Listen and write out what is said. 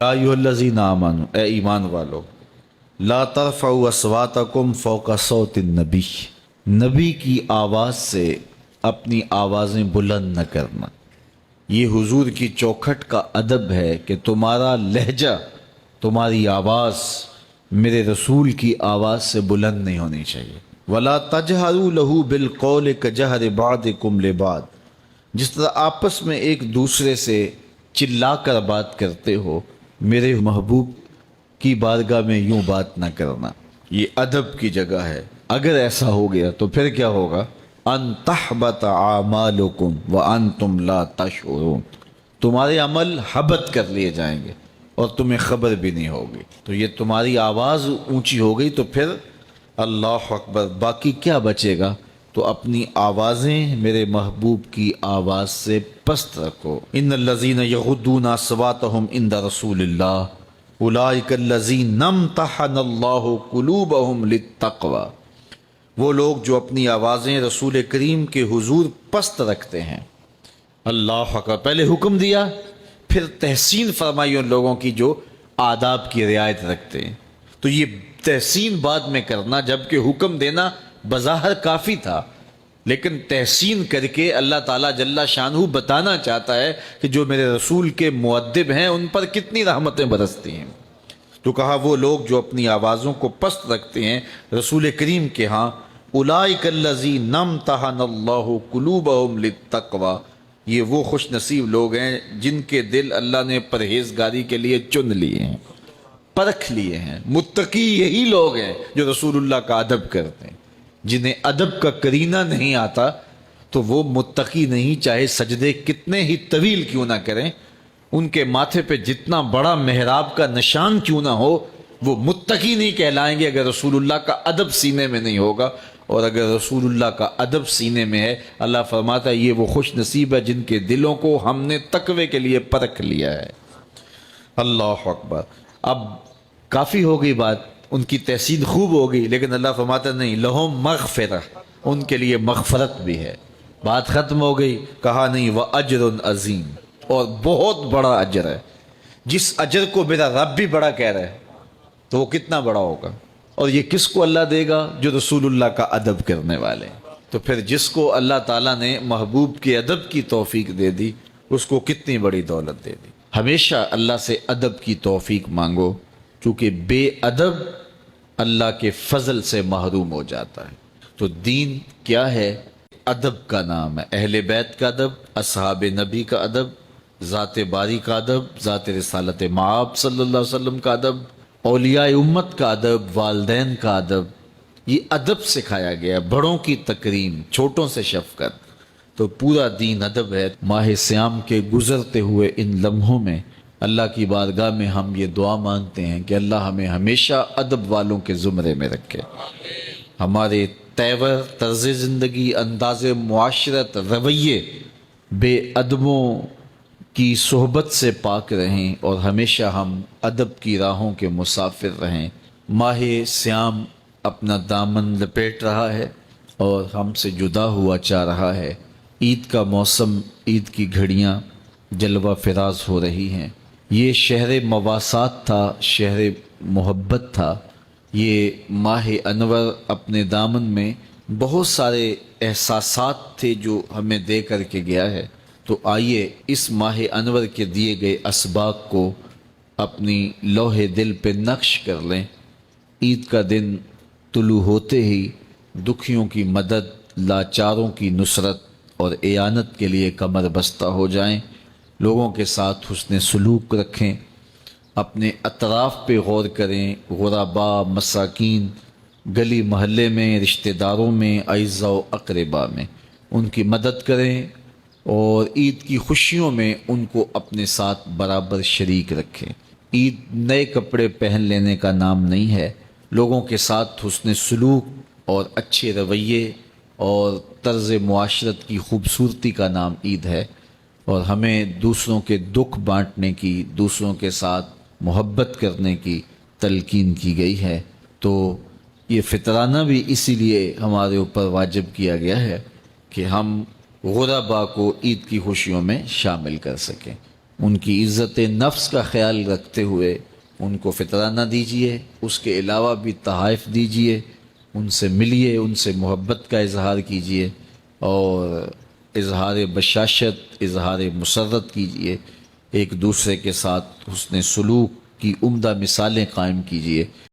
ایھا آمنوا، اے ایمان والو، لا ترفعوا اصواتکم فوق صوت النبی، نبی کی آواز سے اپنی آوازیں بلند نہ کرنا۔ یہ حضور کی چوکھٹ کا ادب ہے کہ تمہارا لہجہ، تمہاری آواز میرے رسول کی آواز سے بلند نہیں ہونی چاہیے۔ وَلَا تَجْهَرُوا لَهُ بِالْقَوْلِ كَجَهْرِ بَعْضِكُمْ لِبَعْضٍ، جس طرح آپس میں ایک دوسرے سے چلا کر بات کرتے ہو، میرے محبوب کی بارگاہ میں یوں بات نہ کرنا۔ یہ ادب کی جگہ ہے۔ اگر ایسا ہو گیا تو پھر کیا ہوگا؟ ان تحبط اعمالکم وانتم لا تشعرون، تمہارے عمل حبط کر لیے جائیں گے اور تمہیں خبر بھی نہیں ہوگی۔ تو یہ تمہاری آواز اونچی ہو گئی تو پھر اللہ اکبر، باقی کیا بچے گا؟ تو اپنی آوازیں میرے محبوب کی آواز سے پست رکھو۔ ان الذین یغضون اصواتهم عند رسول اللہ اولئک الذین امتحن اللہ قلوبهم للتقوی، وہ لوگ جو اپنی آوازیں رسول کریم کے حضور پست رکھتے ہیں۔ اللہ اکبر، پہلے حکم دیا، پھر تحسین فرمائی ان لوگوں کی جو آداب کی رعایت رکھتے ہیں۔ تو یہ تحسین بعد میں کرنا، جبکہ حکم دینا بظاہر کافی تھا، لیکن تحسین کر کے اللہ تعالیٰ جل شانہ بتانا چاہتا ہے کہ جو میرے رسول کے مؤدب ہیں ان پر کتنی رحمتیں برستی ہیں۔ تو کہا وہ لوگ جو اپنی آوازوں کو پست رکھتے ہیں رسول کریم کے ہاں، اولئک الذین امتحن اللہ قلوبهم للتقوی، یہ وہ خوش نصیب لوگ ہیں جن کے دل اللہ نے پرہیزگاری کے لیے چن لیے ہیں، پرکھ لیے ہیں۔ متقی یہی لوگ ہیں جو رسول اللہ کا ادب کرتے ہیں۔ جنہیں ادب کا کرینہ نہیں آتا تو وہ متقی نہیں، چاہے سجدے کتنے ہی طویل کیوں نہ کریں، ان کے ماتھے پہ جتنا بڑا محراب کا نشان کیوں نہ ہو، وہ متقی نہیں کہلائیں گے اگر رسول اللہ کا ادب سینے میں نہیں ہوگا۔ اور اگر رسول اللہ کا ادب سینے میں ہے، اللہ فرماتا ہے یہ وہ خوش نصیب ہے جن کے دلوں کو ہم نے تقوی کے لیے پرکھ لیا ہے۔ اللہ اکبر۔ اب کافی ہو گئی بات، ان کی تحسین خوب ہو گئی، لیکن اللہ فرماتا نہیں، لہم مغفرہ، ان کے لیے مغفرت بھی ہے۔ بات ختم ہو گئی، کہا نہیں وَأَجْرٌ عظیم، اور بہت بڑا اجر ہے۔ جس اجر کو میرا رب بھی بڑا کہہ رہا ہے تو وہ کتنا بڑا ہوگا؟ اور یہ کس کو اللہ دے گا؟ جو رسول اللہ کا ادب کرنے والے ہیں۔ تو پھر جس کو اللہ تعالیٰ نے محبوب کے ادب کی توفیق دے دی، اس کو کتنی بڑی دولت دے دی۔ ہمیشہ اللہ سے ادب کی توفیق مانگو، کیونکہ بے ادب اللہ کے فضل سے محروم ہو جاتا ہے۔ تو دین کیا ہے؟ ادب کا نام ہے۔ اہل بیت کا ادب، اصحاب نبی کا ادب، ذات باری کا ادب، ذات رسالت مآب صلی اللہ علیہ وسلم کا ادب، اولیاء امت کا ادب، والدین کا ادب، یہ ادب سکھایا گیا۔ بڑوں کی تکریم، چھوٹوں سے شفقت، تو پورا دین ادب ہے۔ ماہ سیام کے گزرتے ہوئے ان لمحوں میں اللہ کی بارگاہ میں ہم یہ دعا مانگتے ہیں کہ اللہ ہمیں ہمیشہ ادب والوں کے زمرے میں رکھے، ہمارے تیور، طرز زندگی، انداز معاشرت، رویے بے ادبوں کی صحبت سے پاک رہیں اور ہمیشہ ہم ادب کی راہوں کے مسافر رہیں۔ ماہ سیام اپنا دامن لپیٹ رہا ہے اور ہم سے جدا ہوا چاہ رہا ہے۔ عید کا موسم، عید کی گھڑیاں جلوہ فراز ہو رہی ہیں۔ یہ شہر مواسات تھا، شہر محبت تھا۔ یہ ماہ انور اپنے دامن میں بہت سارے احساسات تھے جو ہمیں دے کر کے گیا ہے۔ تو آئیے اس ماہ انور کے دیے گئے اسباق کو اپنی لوح دل پہ نقش کر لیں۔ عید کا دن طلوع ہوتے ہی دکھیوں کی مدد، لاچاروں کی نصرت اور اعانت کے لیے کمر بستہ ہو جائیں۔ لوگوں کے ساتھ حسن سلوک رکھیں، اپنے اطراف پہ غور کریں، غرباء، مساکین، گلی محلے میں، رشتہ داروں میں، اعزاء و اقرباء میں ان کی مدد کریں اور عید کی خوشیوں میں ان کو اپنے ساتھ برابر شریک رکھیں۔ عید نئے کپڑے پہن لینے کا نام نہیں ہے، لوگوں کے ساتھ حسن سلوک اور اچھے رویے اور طرز معاشرت کی خوبصورتی کا نام عید ہے۔ اور ہمیں دوسروں کے دکھ بانٹنے کی، دوسروں کے ساتھ محبت کرنے کی تلقین کی گئی ہے۔ تو یہ فطرانہ بھی اسی لیے ہمارے اوپر واجب کیا گیا ہے کہ ہم غرباء کو عید کی خوشیوں میں شامل کر سکیں۔ ان کی عزت نفس کا خیال رکھتے ہوئے ان کو فطرہ نہ دیجیے، اس کے علاوہ بھی تحائف دیجیے، ان سے ملیے، ان سے محبت کا اظہار کیجیے اور اظہار بشاشت، اظہار مسرت کیجیے، ایک دوسرے کے ساتھ حسن سلوک کی عمدہ مثالیں قائم کیجیے۔